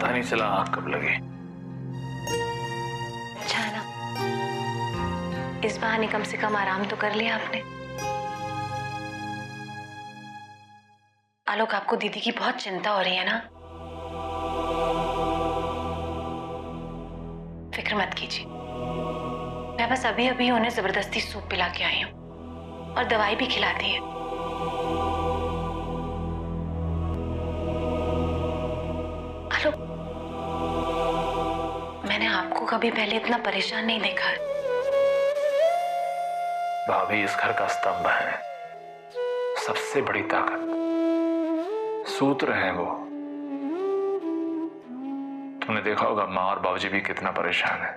पता नहीं चला आग कब लगी। अच्छा है ना, इस बहाने कम से कम आराम तो कर लिया आपने। आलोक, आपको दीदी की बहुत चिंता हो रही है ना? फिक्र मत कीजिए, मैं बस अभी अभी उन्हें जबरदस्ती सूप पिला के आई हूँ और दवाई भी खिला दी है। आलोक, मैंने आपको कभी पहले इतना परेशान नहीं देखा है। भाभी इस घर का स्तंभ है, सबसे बड़ी ताकत, सूत्र हैं वो। तुमने देखा होगा माँ और बाबूजी भी कितना परेशान है,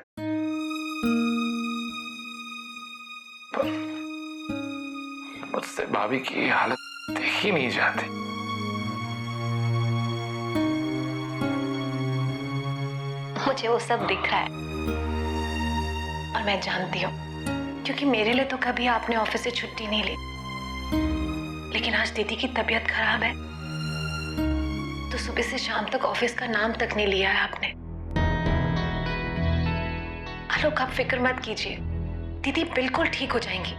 पर मुझसे भाभी की हालत देखी नहीं जाती। मुझे वो सब दिख रहा है और मैं जानती हूँ, क्योंकि मेरे लिए तो कभी आपने ऑफिस से छुट्टी नहीं ली, लेकिन आज दीदी की तबीयत खराब है तो सुबह से शाम तक ऑफिस का नाम तक नहीं लिया है आपने। आलोक, आप फिक्र मत कीजिए, दीदी बिल्कुल ठीक हो जाएंगी,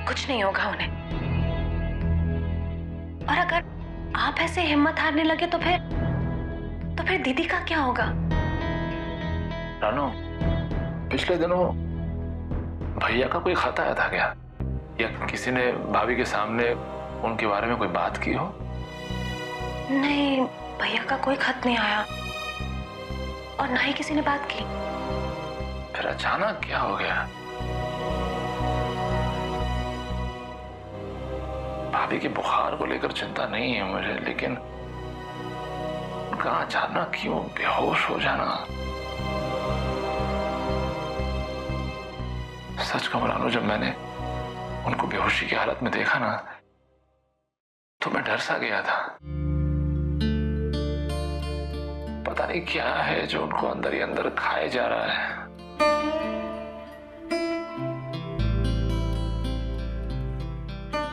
कुछ नहीं होगा उन्हें। और अगर आप ऐसे हिम्मत हारने लगे तो फिर दीदी का क्या होगा? रानू, पिछले दिनों भैया का कोई खत आया था क्या, या किसी ने भाभी के सामने उनके बारे में कोई बात की हो? नहीं, भैया का कोई खत नहीं आया और ना ही किसी ने बात की। फिर अचानक क्या हो गया? भाभी के बुखार को लेकर चिंता नहीं है मुझे, लेकिन उनका अचानक क्यों बेहोश हो जाना? सच कहूं रानू, जब मैंने उनको बेहोशी की हालत में देखा ना, तो मैं डर सा गया था। पता नहीं क्या है जो उनको अंदर ही अंदर खाए जा रहा है।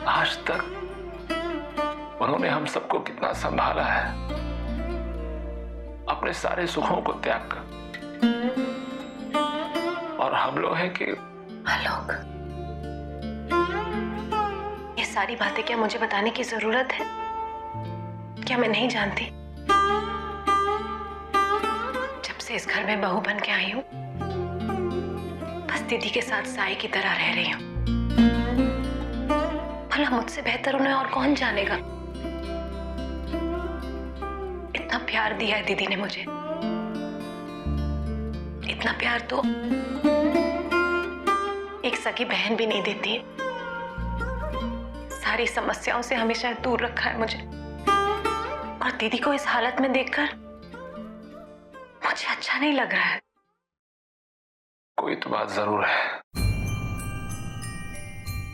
आज तक उन्होंने हम सबको कितना संभाला है, अपने सारे सुखों को त्याग कर, और हम लोग हैं कि आलोक, ये सारी बातें क्या मुझे बताने की जरूरत है? क्या मैं नहीं जानती? जब से इस घर में बहू बन के आई हूं, बस दीदी के साथ साई की तरह रह रही हूं। भला मुझसे बेहतर उन्हें और कौन जानेगा? इतना प्यार दिया है दीदी ने मुझे, इतना प्यार तो एक सगी बहन भी नहीं देती है। सारी समस्याओं से हमेशा दूर रखा है मुझे, और दीदी को इस हालत में देखकर मुझे अच्छा नहीं लग रहा है। कोई तो बात जरूर है।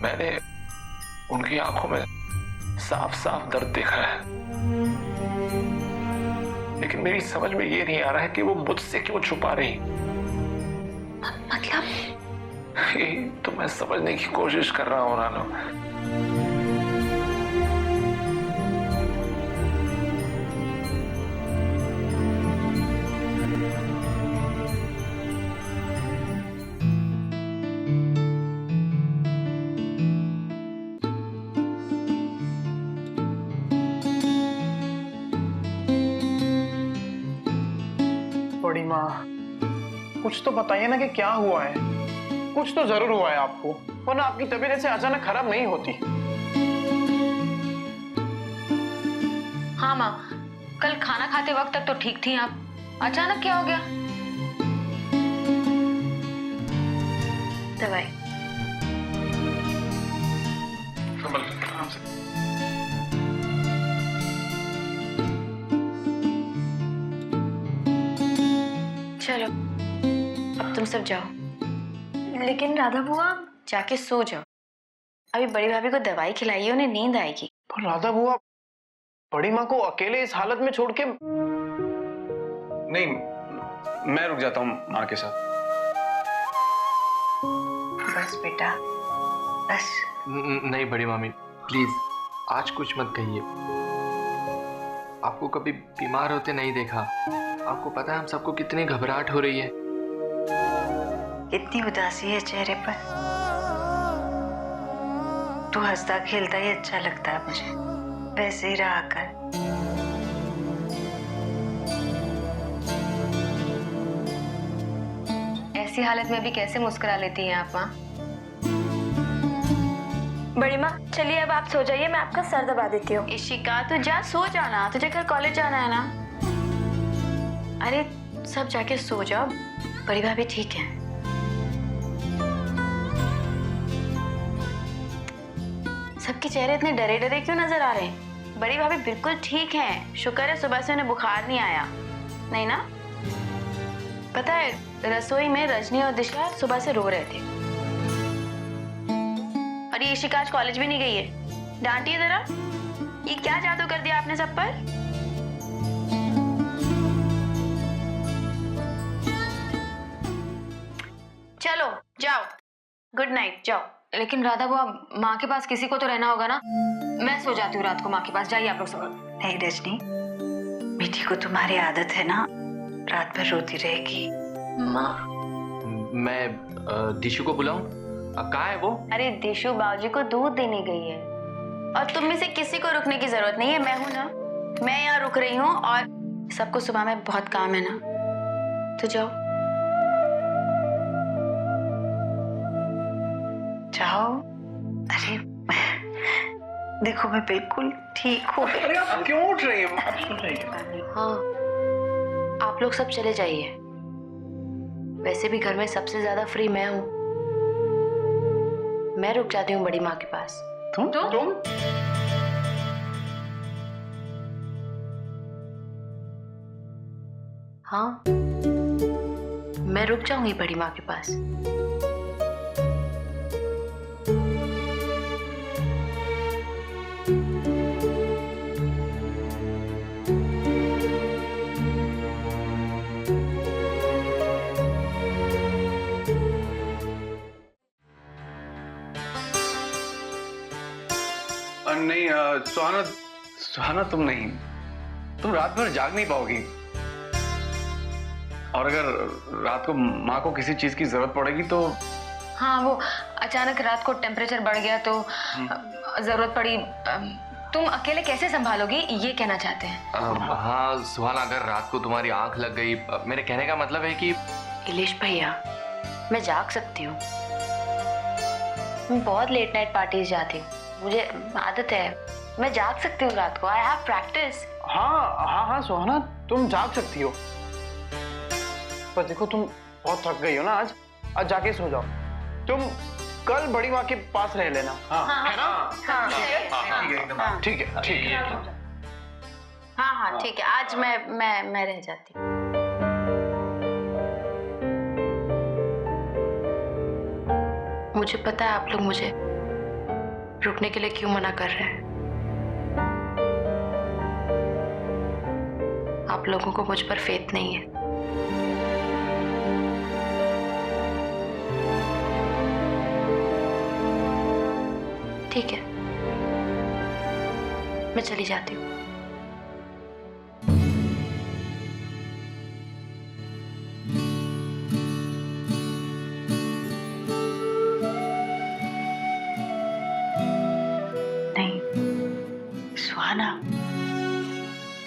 मैंने उनकी आंखों में साफ साफ दर्द देखा है, लेकिन मेरी समझ में ये नहीं आ रहा है कि वो मुझसे क्यों छुपा रही। मतलब? ये तो मैं समझने की कोशिश कर रहा हूं रानू। बड़ी माँ, कुछ तो बताइए ना कि क्या हुआ है। कुछ तो जरूर हुआ है आपको, वरना आपकी तबीयत ऐसे अचानक खराब नहीं होती। हाँ माँ, कल खाना खाते वक्त तक तो ठीक थी आप, अचानक क्या हो गया? दवाई। चलो, अब तुम सब जाओ, लेकिन राधा बुआ जाके सो जाओ। अभी बड़ी भाभी को दवाई खिलाइए, उन्हें नींद आएगी। पर राधा बुआ, बड़ी माँ को अकेले इस हालत में छोड़ के? नहीं, मैं रुक जाता हूँ माँ के साथ। बस बेटा, बस। नहीं बड़ी मामी, प्लीज आज कुछ मत कहिए। आपको कभी बीमार होते नहीं देखा, आपको पता है हम सबको कितनी घबराहट हो रही है। कितनी उदासी है चेहरे पर। तू हंसता खेलता ही अच्छा लगता है मुझे, वैसे ही रहा कर। ऐसी हालत में भी कैसे मुस्कुरा लेती हैं आप माँ? बड़ी माँ चलिए अब आप सो जाइए, मैं आपका सर दबा देती हूँ। इशिका तू जा, सो जाना, तुझे कल कॉलेज जाना है ना। अरे सब जाके सो जाओ, बड़ी भाभी ठीक है। सबके चेहरे इतने डरे डरे क्यों नजर आ रहे हैं? बड़ी भाभी बिल्कुल ठीक हैं, शुक्र है सुबह से उन्हें बुखार नहीं आया। नहीं ना? पता है रसोई में रजनी और दिशा सुबह से रो रहे थे। और ये इशिका आज कॉलेज भी नहीं गई है। डांटिए जरा, ये क्या जादू कर दिया आपने सब पर? चलो जाओ, गुड नाइट, जाओ। लेकिन राधा बुआ, माँ के पास किसी को तो रहना होगा ना। मैं सो जाती हूँ रात को माँ के पास, जाइए आप लोग सब। नहीं रजनी, मीठी को तुम्हारी आदत है ना रात भर रोती रहेगी। माँ मैं दिशु को बुलाऊं? कहाँ है वो? अरे दिशु बाबूजी को दूध देने गई है, और तुम में से किसी को रुकने की जरूरत नहीं है। मैं हूं ना, मैं यहाँ रुक रही हूँ, और सबको सुबह में बहुत काम है ना, तो जाओ। जाओ। अरे देखो मैं बिल्कुल ठीक हूँ। अरे आप क्यों उठ रही हैं? आप सो जाइए। हाँ, आप लोग सब चले जाइए। वैसे भी घर में सबसे ज्यादा फ्री मैं हूँ। मैं रुक जाती हूँ बड़ी माँ के पास। तुम? हाँ, मैं रुक जाऊंगी बड़ी माँ के पास। नहीं सुहाना, सुहाना तुम नहीं, तुम रात भर जाग नहीं पाओगी। और अगर रात को माँ को किसी चीज की जरूरत पड़ेगी तो? हाँ, वो अचानक रात को टेम्परेचर बढ़ गया तो जरूरत पड़ी, तुम अकेले कैसे संभालोगी, ये कहना चाहते हैं? हाँ सुहाना, अगर रात को तुम्हारी आंख लग गई, मेरे कहने का मतलब है कि इलेश भैया, मैं जाग सकती हूँ। मैं बहुत लेट नाइट पार्टीज जाती हूँ, मुझे आदत है। मैं जाग सकती हूँ रात को। I have practice. हाँ सुहाना, तुम जाग सकती हो, पर देखो तुम बहुत थक गई हो ना आज जाके सो जाओ। तुम कल बड़ी माँ के पास रह लेना। है ना? ठीक है। हाँ ठीक है, आज मैं रह जाती हूँ। मुझे पता है आप लोग मुझे रुकने के लिए क्यों मना कर रहे हैं। आप लोगों को मुझ पर फेथ नहीं है। ठीक है, मैं चली जाती हूँ। नहीं सुहाना,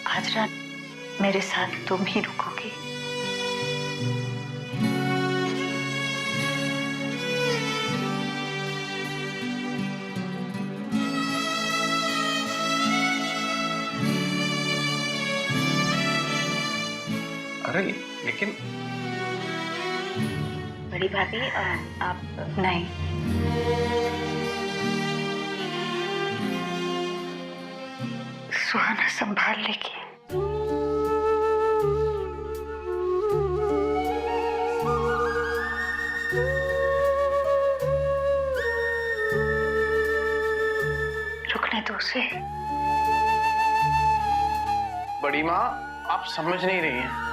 आज रात मेरे साथ तुम ही रुकोगी। अरे लेकिन बड़ी भाभी आप नहीं, सुहाना संभाल लेगी। रुकने दो उसे। बड़ी माँ आप समझ नहीं रही हैं।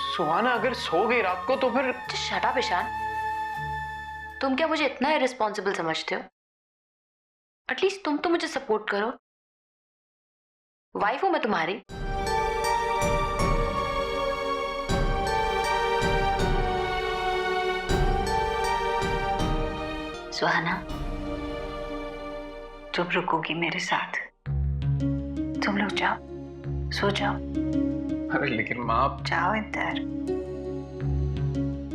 सुहाना अगर सो गई रात को तो फिर। शट अप ईशान, तुम क्या मुझे इतना इररिस्पॉन्सिबल समझते हो? एटलीस्ट तुम तो मुझे सपोर्ट करो। वाइफ हूं मैं तुम्हारी। सुहाना, तुम रुकोगी मेरे साथ? तुम लोग जाओ, सो जाओ। अरे लेकिन माँ आप जाओ इंदर,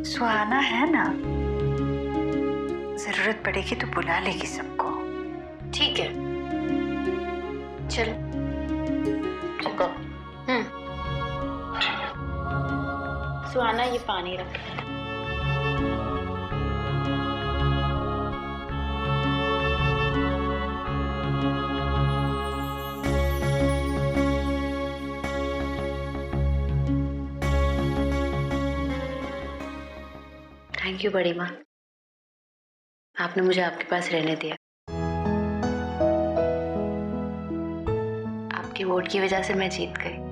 सुहाना है ना, जरूरत पड़ेगी तो बुला लेगी सबको। ठीक है, चल। पक्का? सुहाना ये पानी रख। थैंक यू बड़ी माँ, आपने मुझे आपके पास रहने दिया। आपके वोट की वजह से मैं जीत गई।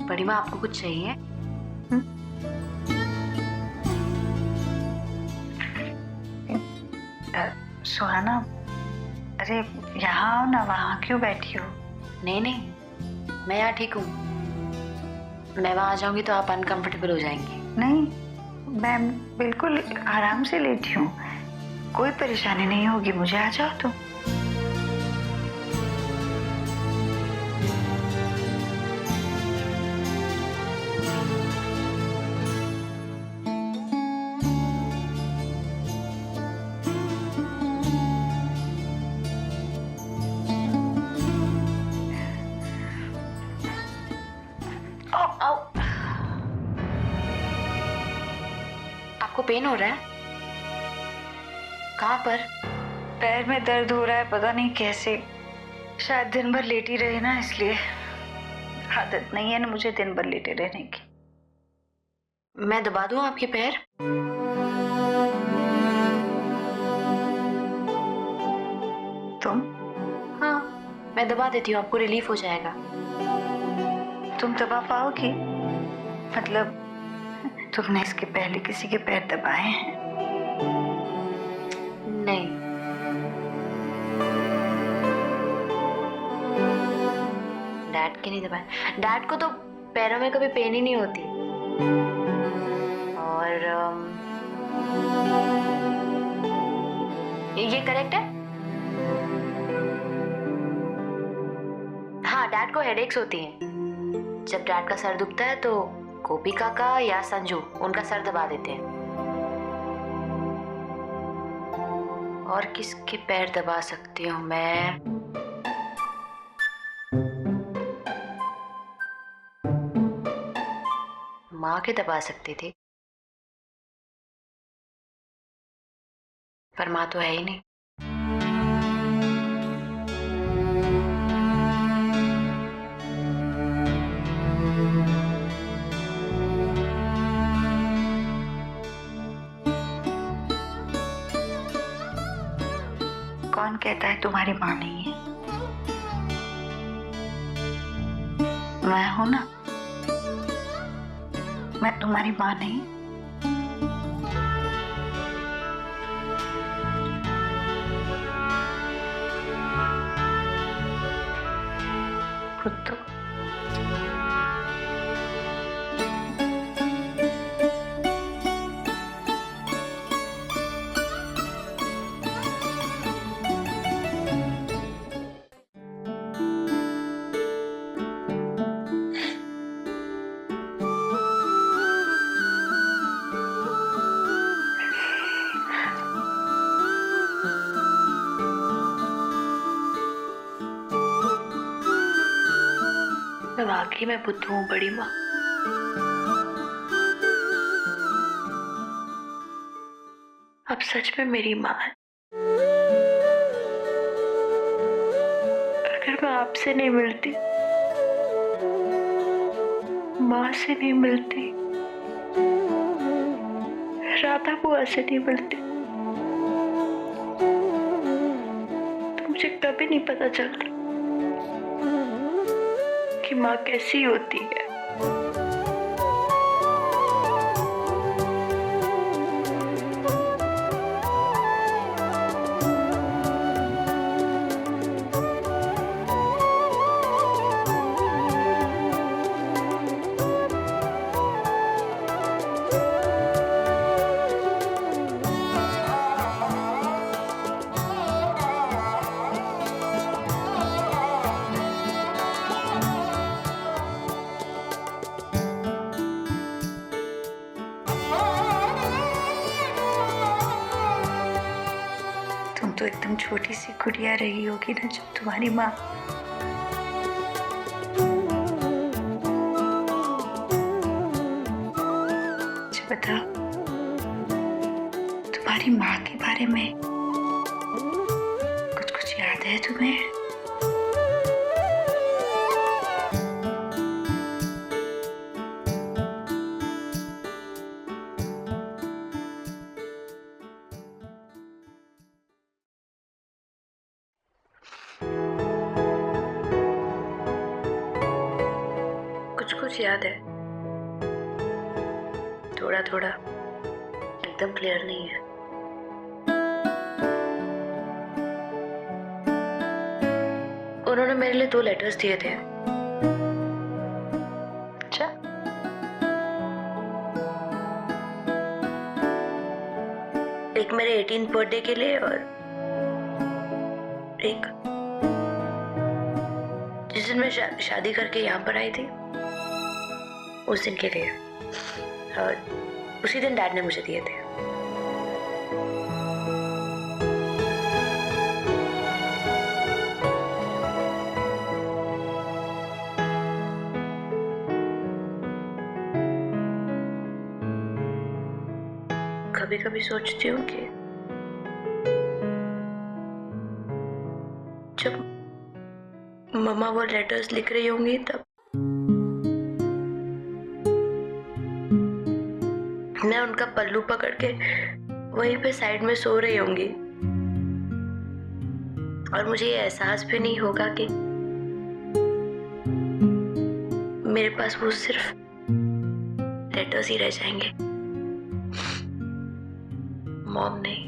बड़ी माँ, आपको कुछ चाहिए? सुहाना, अरे यहाँ आओ ना, वहाँ क्यों बैठी हो? नहीं नहीं, मैं यहाँ ठीक हूँ। मैं वहाँ आ जाऊंगी तो आप अनकंफर्टेबल हो जाएंगी। नहीं, मैं बिल्कुल आराम से लेटी हूँ, कोई परेशानी नहीं होगी मुझे। आ जाओ तुम। आपको पेन हो रहा है? कहाँ पर? पैर में दर्द हो रहा है, पता नहीं कैसे। शायद दिन भर लेटी रही ना, इसलिए। आदत नहीं है ना मुझे दिन भर लेटे रहने की। मैं दबा दूं आपके पैर? तुम? हाँ, मैं दबा देती हूँ, आपको रिलीफ हो जाएगा। तुम दबा पाओगी? मतलब तुमने इसके पहले किसी के पैर दबाए हैं? नहीं। डैड के नहीं दबाए। डैड को तो पैरों में कभी पेन ही नहीं होती। और ये करेक्ट है? हाँ, डैड को हेडेक्स होती हैं। जब डैड का सर दुखता है तो गोपी काका या संजू उनका सर दबा देते हैं। और किसके पैर दबा सकती हूँ मैं? माँ के दबा सकती थी, पर माँ तो है ही नहीं। कौन कहता है तुम्हारी माँ नहीं है? मैं हूं ना, मैं तुम्हारी माँ नहीं? खुद तो मैं वाकई में बुद्धू हूँ बड़ी माँ। अब सच में मेरी माँ है। अगर मैं आपसे नहीं मिलती, माँ से नहीं मिलती, राधा बुआ से नहीं मिलती, तो मुझे कभी नहीं पता चलता कि माँ कैसी होती है। तुम तो एकदम छोटी सी गुड़िया रही होगी ना जब तुम्हारी माँ मुझे बताओ, तुम्हारी माँ के बारे में कुछ कुछ याद है तुम्हें? कुछ याद है, थोड़ा थोड़ा, एकदम क्लियर नहीं है। उन्होंने मेरे लिए 2 लेटर्स दिए थे। अच्छा, एक मेरे 18th बर्थडे के लिए और एक जिस दिन मैं शादी करके यहाँ पर आई थी उस दिन के लिए, और उसी दिन डैड ने मुझे दिए थे। कभी कभी सोचती हूँ कि जब मम्मा वो लेटर्स लिख रही होंगी तब मैं उनका पल्लू पकड़ के वहीं पे साइड में सो रही होंगी और मुझे ये एहसास भी नहीं होगा कि मेरे पास वो सिर्फ लेटर्स ही रह जाएंगे, मॉम नहीं।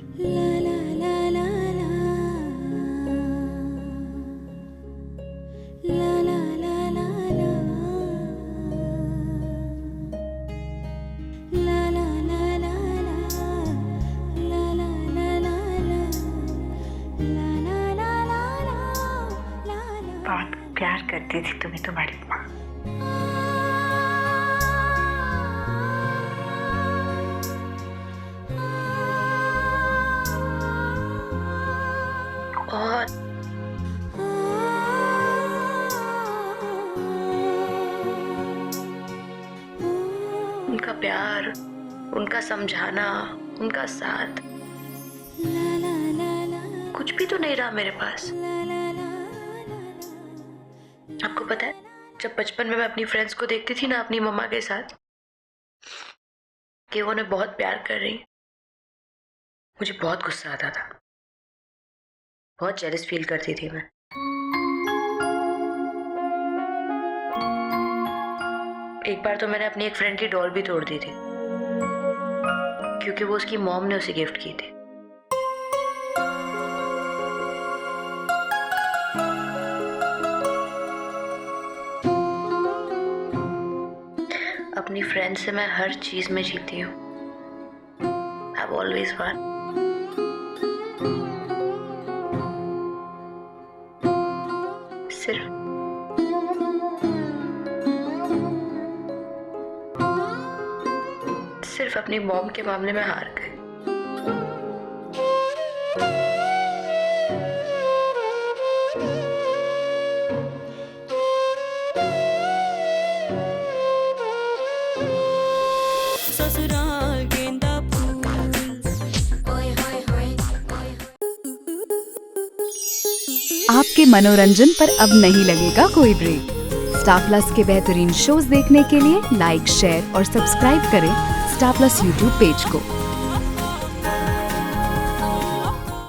बहुत प्यार करती थी तुम्हें तुम्हारी माँ। और उनका प्यार, उनका समझाना, उनका साथ, कुछ भी तो नहीं रहा मेरे पास। आपको पता है, जब बचपन में मैं अपनी फ्रेंड्स को देखती थी ना अपनी मम्मा के साथ कि वो उन्हें बहुत प्यार कर रही, मुझे बहुत गुस्सा आता था, बहुत जेलस फील करती थी मैं। एक बार तो मैंने अपनी एक फ्रेंड की डॉल भी तोड़ दी थी क्योंकि वो उसकी मॉम ने उसे गिफ्ट की थी। अपनी फ्रेंड से मैं हर चीज में जीती हूँ। I've always won. सिर्फ अपनी मॉम के मामले में हार गए। ससुराल गेंदा फूल, ओए होए होए, ओए होए। आपके मनोरंजन पर अब नहीं लगेगा कोई ब्रेक। स्टार प्लस के बेहतरीन शोज देखने के लिए लाइक, शेयर और सब्सक्राइब करें स्टार प्लस यूट्यूब पेज को।